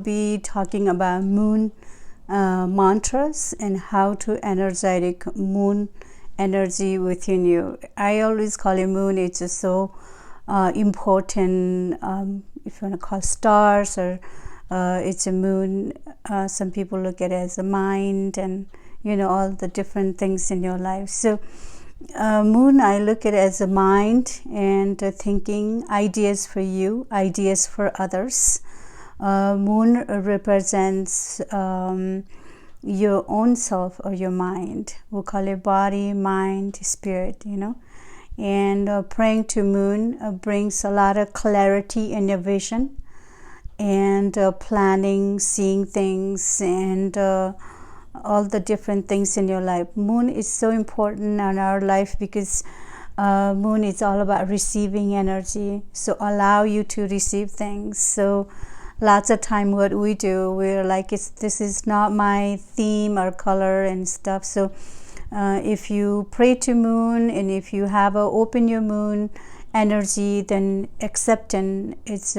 Be talking about moon mantras and how to energetic moon energy within you. I always call it moon. It's just so important. If you want to call stars, or it's a moon. Some people look at it as a mind, and all the different things in your life. So moon, I look at it as a mind and thinking, ideas for you, ideas for others. Moon represents your own self or your mind. We'll call it body, mind, spirit, And praying to moon brings a lot of clarity in your vision and planning, seeing things, and all the different things in your life. Moon is so important in our life because moon is all about receiving energy. So allow you to receive things. So lots of time what we do, we're like, this is not my theme or color and stuff. So if you pray to moon, and if you have open your moon energy, then acceptance,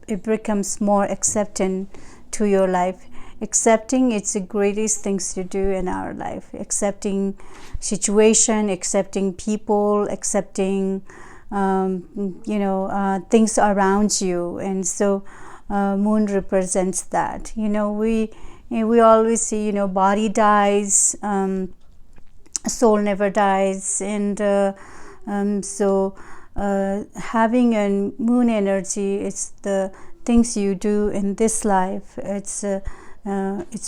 it becomes more accepting to your life. Accepting, it's the greatest things to do in our life. Accepting situation, accepting people, accepting things around you. And so moon represents that. We always see, body dies, soul never dies, and so having a moon energy, it's the things you do in this life. It's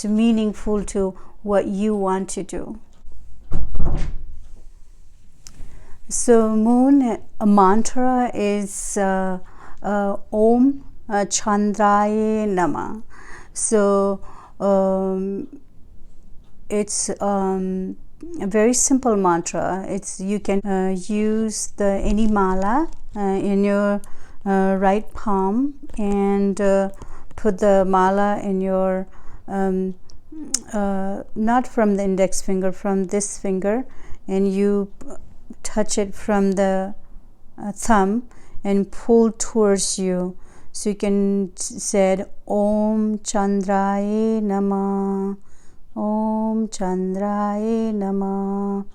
meaningful to what you want to do. So moon mantra is Om Chandraya Nama. So it's a very simple mantra. You can use any mala in your right palm, and put the mala in your not from the index finger, from this finger, and you touch it from the thumb and pull towards you. So you can say Om Chandraya Nama, Om Chandraya Nama,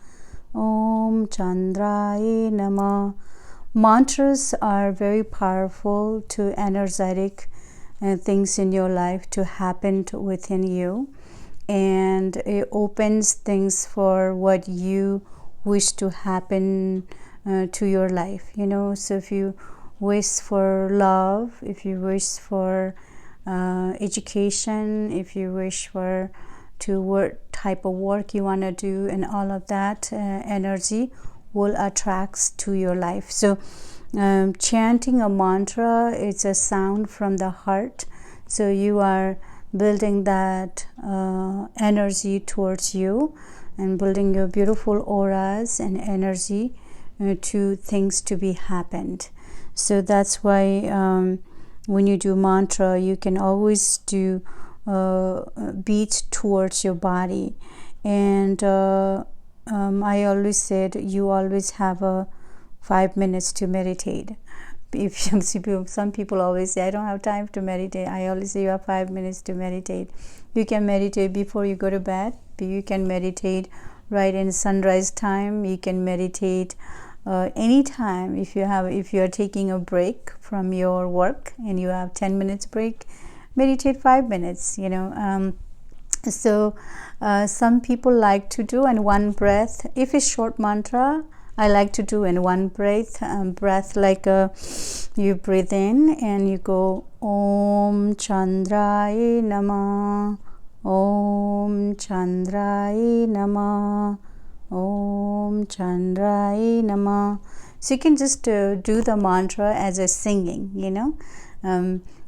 Om Chandraya Nama. Mantras are very powerful to energetic things in your life to happen within you, and it opens things for what you wish to happen to your life. So if you wish for love, if you wish for education, if you wish for what type of work you want to do, and all of that energy will attract to your life. So chanting a mantra, it's a sound from the heart. So you are building that energy towards you, and building your beautiful auras and energy to things to be happened. So that's why when you do mantra, you can always do beat towards your body. And I always said you always have 5 minutes to meditate. If some people always say, I don't have time to meditate. I always say you have 5 minutes to meditate. You can meditate before you go to bed. You can meditate right in sunrise time. You can meditate anytime. If you are taking a break from your work and you have 10 minutes break, meditate 5 minutes. So some people like to do in one breath. If it's short mantra, I like to do in one breath. Like you breathe in and you go Om Chandraya Nama, Om Chandraya Nama, Om Chandraya Nama. So you can just do the mantra as a singing,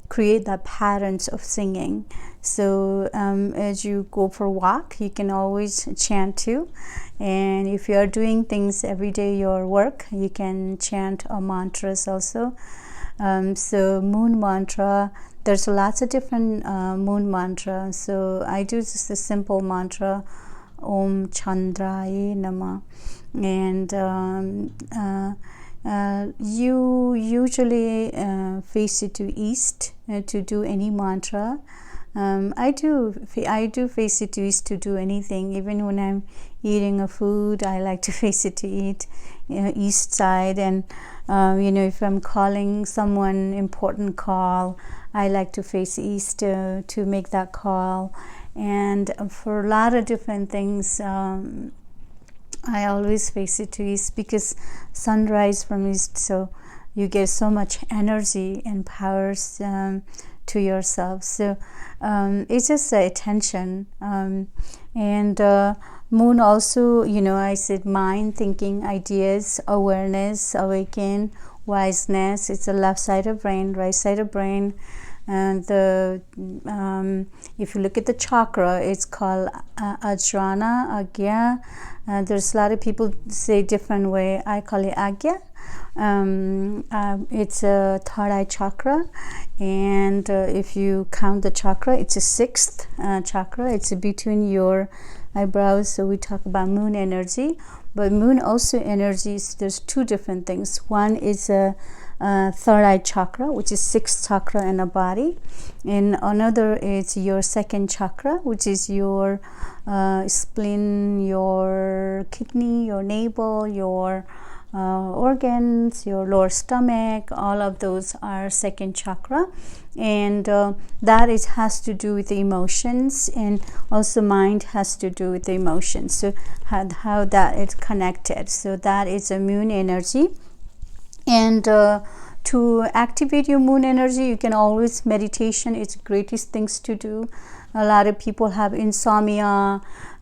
create the patterns of singing. So as you go for a walk, you can always chant too. And if you are doing things every day, your work, you can chant mantras also. So moon mantra, there's lots of different moon mantras. So I do just a simple mantra, Om Chandraya Nama. And you usually face it to east to do any mantra. I do face it to east to do anything. Even when I'm eating a food, I like to face it to eat east side. And if I'm calling someone important call, I like to face east to make that call. And for a lot of different things, I always face it to east, because sunrise from east, so you get so much energy and powers to yourself. So it's just attention. And moon also, I said mind, thinking, ideas, awareness, awaken, wiseness. It's the left side of brain, right side of brain. And if you look at the chakra, it's called Ajrana, Agya. There's a lot of people say different way. I call it Agya. It's a third eye chakra, and if you count the chakra, it's a sixth chakra. It's between your eyebrows. So we talk about moon energy, but moon also energies. There's two different things. One is a third eye chakra, which is sixth chakra in a body, and another is your second chakra, which is your spleen, your kidney, your navel, your organs, your lower stomach. All of those are second chakra, and that has to do with the emotions, and also mind has to do with the emotions. So how that is connected. So that is a moon energy. And to activate your moon energy, you can always meditation. It's the greatest things to do. A lot of people have insomnia,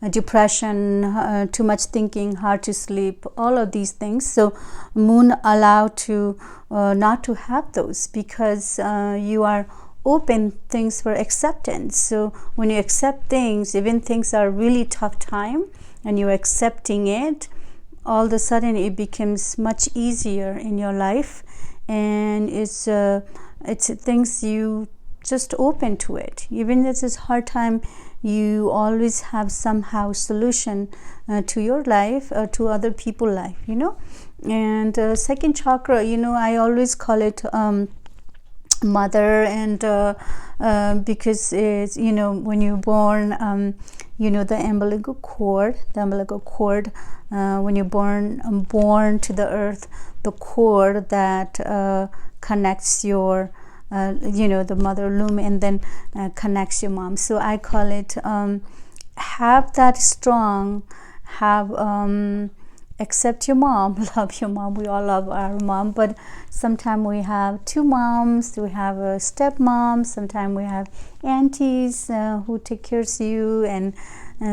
depression, too much thinking, hard to sleep, all of these things. So moon allow to not to have those, because you are open things for acceptance. So when you accept things, even things are really tough time, and you're accepting it, all of a sudden it becomes much easier in your life, and it's things you just open to it. Even if it's hard time, you always have somehow solution to your life or to other people's life, And second chakra, I always call it mother, and because it's, when you're born, the umbilical cord, when you're born to the earth, the cord that connects your the mother loom, and then connects your mom. So I call it have that strong, accept your mom, love your mom. We all love our mom, but sometimes we have two moms, we have a stepmom, sometimes we have aunties who take care of you, and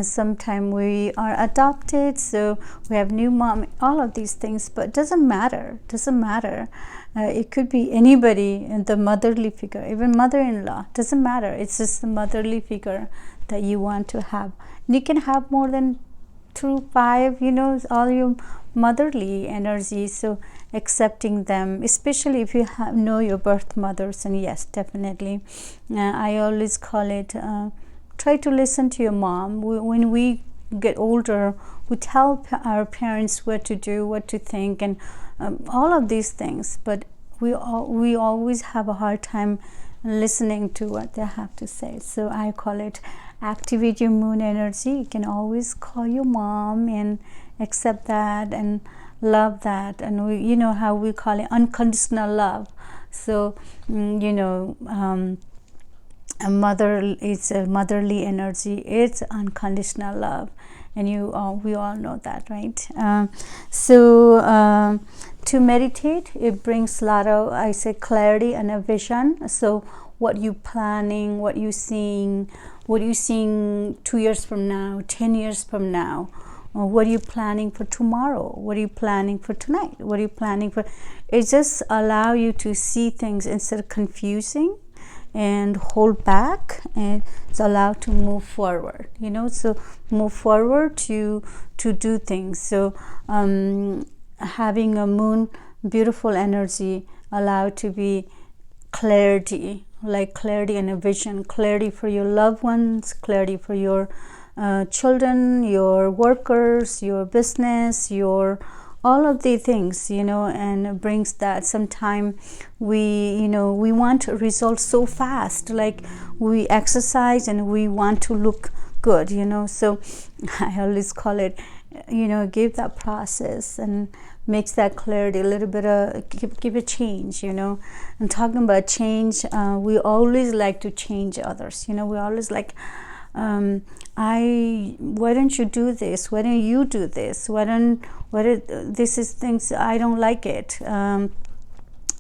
sometimes we are adopted, so we have new mom, all of these things. But doesn't matter. It could be anybody, and the motherly figure, even mother-in-law, doesn't matter. It's just the motherly figure that you want to have. And you can have more than 2, 5, all your motherly energy. So accepting them, especially if you know your birth mothers, and yes, definitely. I always call it, try to listen to your mom. When we get older, we tell our parents what to do, what to think, and all of these things, but we always have a hard time listening to what they have to say. So I call it activate your moon energy. You can always call your mom and accept that and love that, and we, how we call it unconditional love. So a mother is a motherly energy. It's unconditional love, and we all know that, right? To meditate, it brings a lot of, I say, clarity and a vision. So what you planning, what you seeing 2 years from now, 10 years from now, what are you planning for tomorrow, what are you planning for tonight, what are you planning for, it just allow you to see things instead of confusing and hold back, and it's allowed to move forward, so move forward to do things. So having a moon, beautiful energy, allowed to be clarity, like clarity and a vision, clarity for your loved ones, clarity for your children, your workers, your business, your all of the things, and brings that. Sometime we want results so fast, like we exercise and we want to look good, so I always call it, give that process and makes that clarity a little bit of give a change, and talking about change, we always like to change others, we always like, why don't you do this, why don't you do this, this is things I don't like it,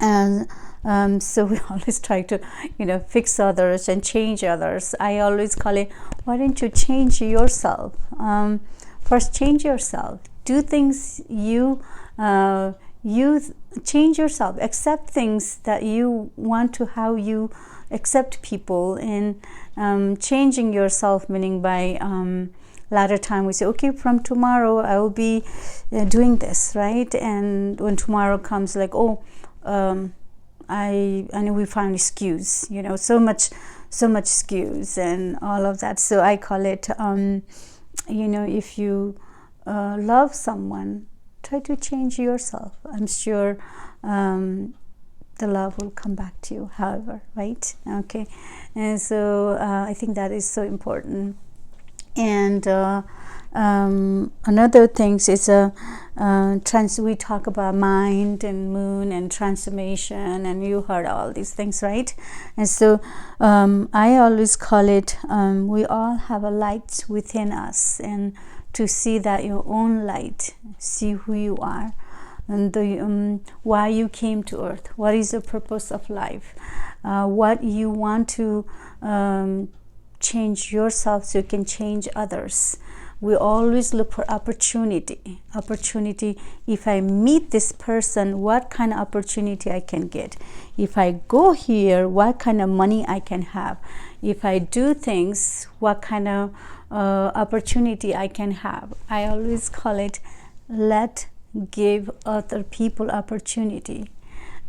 and so we always try to fix others and change others. I always call it, why don't you change yourself? First change yourself, do things you change yourself, accept things that you want to, how you accept people, and changing yourself, meaning by latter time we say, okay, from tomorrow I will be doing this, right? And when tomorrow comes, like, I know we find excuse, so much excuse and all of that. So I call it, if you love someone, try to change yourself. I'm sure the love will come back to you, however, right? Okay. And so I think that is so important. And another thing is we talk about mind and moon and transformation, and you heard all these things, right? And so I always call it, we all have a light within us, and to see that your own light, see who you are, and the why you came to earth, what is the purpose of life, what you want to change yourself so you can change others. We always look for opportunity. If I meet this person, what kind of opportunity I can get? If I go here, what kind of money I can have? If I do things, what kind of opportunity I can have? I always call it, give other people opportunity.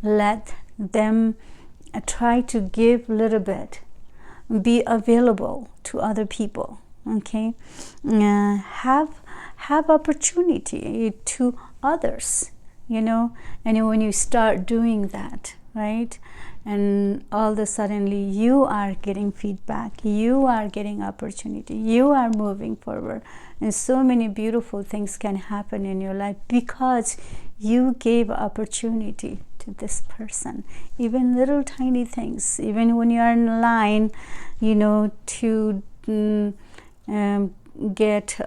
Let them try to give a little bit. Be available to other people. Okay, have opportunity to others, and when you start doing that, right, and all of a sudden you are getting feedback, you are getting opportunity, you are moving forward, and so many beautiful things can happen in your life because you gave opportunity to this person. Even little tiny things, even when you are in line, to get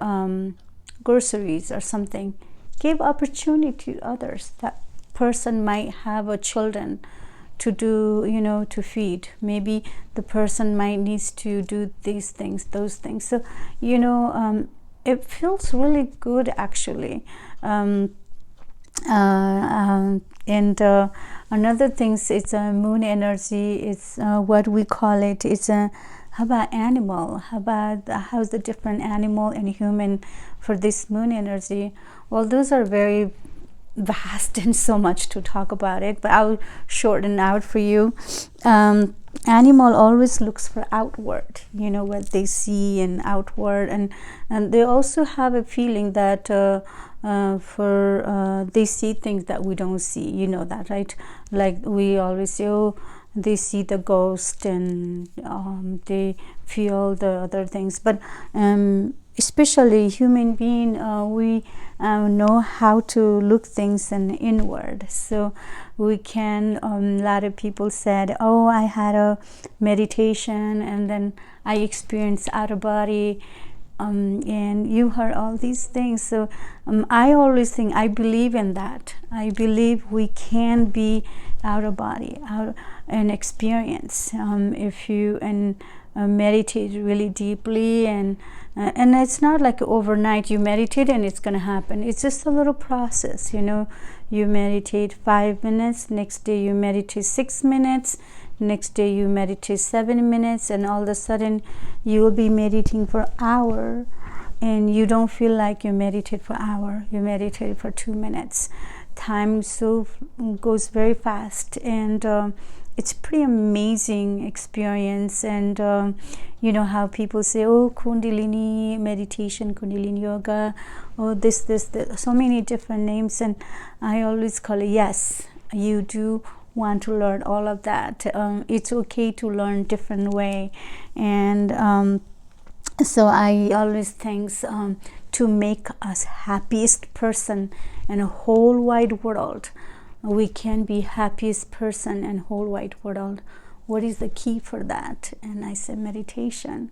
groceries or something, give opportunity to others. That person might have a children to do, to feed. Maybe the person might needs to do these things, those things. So it feels really good, actually. And another thing, it's a moon energy. It's what we call it. It's a how about animal? How's the different animal and human for this moon energy? Well, those are very vast and so much to talk about it, but I'll shorten out for you. Animal always looks for outward, what they see and outward, and they also have a feeling that they see things that we don't see, that, right? Like we always say, they see the ghost and they feel the other things, but especially human being, we know how to look things in inward. So we can, a lot of people said, I had a meditation and then I experienced out of body, and you heard all these things. So I always think, I believe in that. I believe we can be out of body, out and experience, if you meditate really deeply, and it's not like overnight you meditate and it's going to happen. It's just a little process. You meditate 5 minutes, next day you meditate 6 minutes, next day you meditate 7 minutes, and all of a sudden you will be meditating for an hour, and you don't feel like you meditate for an hour. You meditate for 2 minutes. Time goes very fast, and it's pretty amazing experience. And you know how people say, oh, Kundalini meditation, Kundalini yoga, oh, this, so many different names. And I always call it, yes, you do want to learn all of that. It's okay to learn different way. And so I always think to make us happiest person in a whole wide world. We can be happiest person in whole wide world. What is the key for that? And I say meditation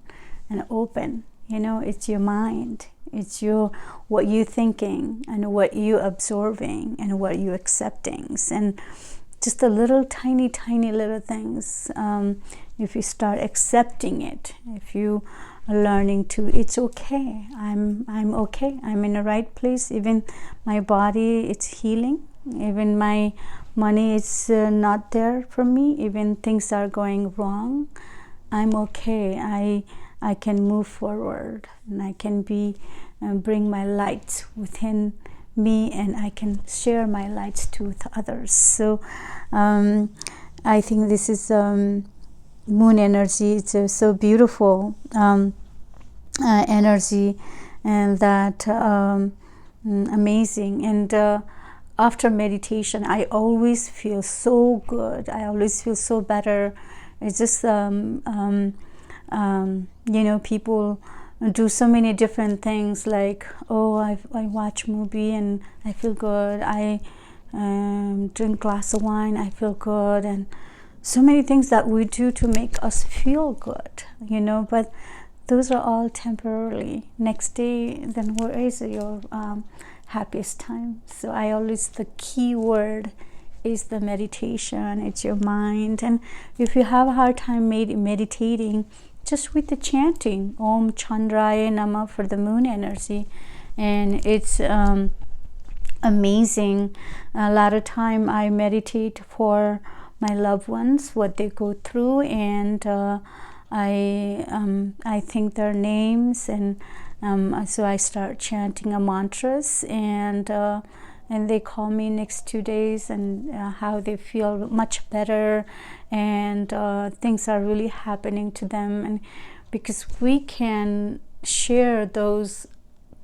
and open. You know, it's your mind. It's your what you thinking and what you absorbing and what you accepting. And just the little tiny little things. If you start accepting it, if you are learning to, it's okay. I'm okay. I'm in the right place. Even my body, it's healing. Even my money is not there for me. Even things are going wrong, I'm okay. I can move forward, and I can be bring my light within me, and I can share my lights to with others. So I think this is moon energy. It's so beautiful energy, and that amazing. And after meditation, I always feel so good. I always feel so better. It's just you know, people do so many different things, like, oh, I watch movie and I feel good. I drink glass of wine, I feel good. And so many things that we do to make us feel good, you know, but those are all temporarily. Next day, then where is your happiest time? So I always, the key word is the meditation. It's your mind. And if you have a hard time meditating, just with the chanting Om Chandraya Nama for the moon energy, and it's amazing. A lot of time I meditate for my loved ones, what they go through, and I think their names, and so I start chanting a mantras, and they call me next 2 days, and how they feel much better, and things are really happening to them. And because we can share those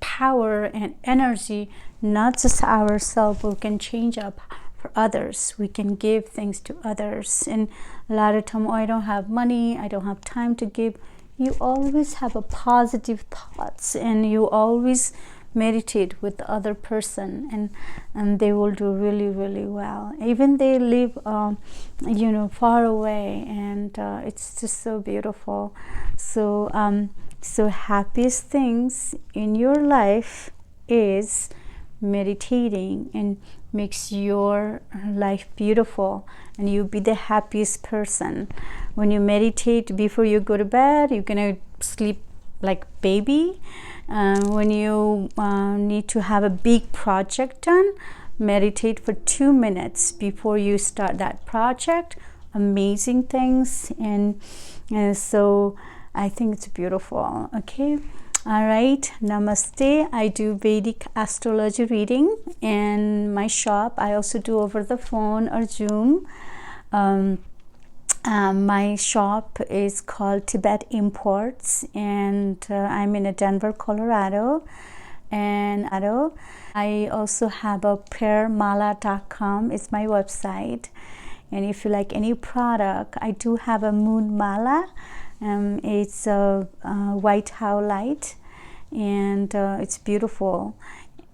power and energy, not just ourselves, we can change up for others. We can give things to others. And a lot of time, oh, I don't have money, I don't have time to give. You always have a positive thoughts, and you always meditate with the other person, and they will do really well. Even they live you know, far away, and it's just so beautiful. So so happiest things in your life is meditating, and makes your life beautiful, and you'll be the happiest person. When you meditate before you go to bed, you're gonna sleep like baby. When you need to have a big project done, meditate for 2 minutes before you start that project. Amazing things. And so I think it's beautiful. Okay. All right, namaste. I do Vedic astrology reading in my shop. I also do over the phone or Zoom. My shop is called Tibet Imports, and I'm in Denver, Colorado. And I also have a prayermala.com. It's my website. And if you like any product, I do have a moon mala. It's a white howlite, and it's beautiful.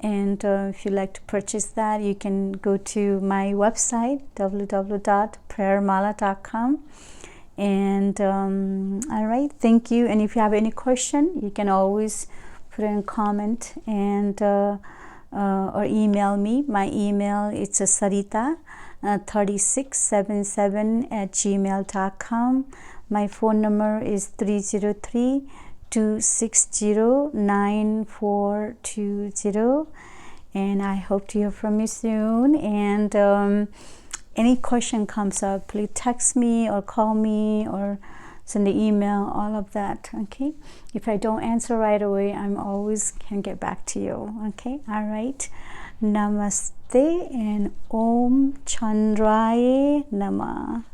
And if you like to purchase that, you can go to my website, www.prayermala.com. And all right, thank you. And if you have any question, you can always put in a comment, and or email me. My email is sarita3677@gmail.com. My phone number is 303-260-9420, and I hope to hear from you soon. And any question comes up, please text me or call me or send an email, all of that. Okay, if I don't answer right away, I'm always can get back to you. Okay, all right, namaste and Om Chandraya Nama.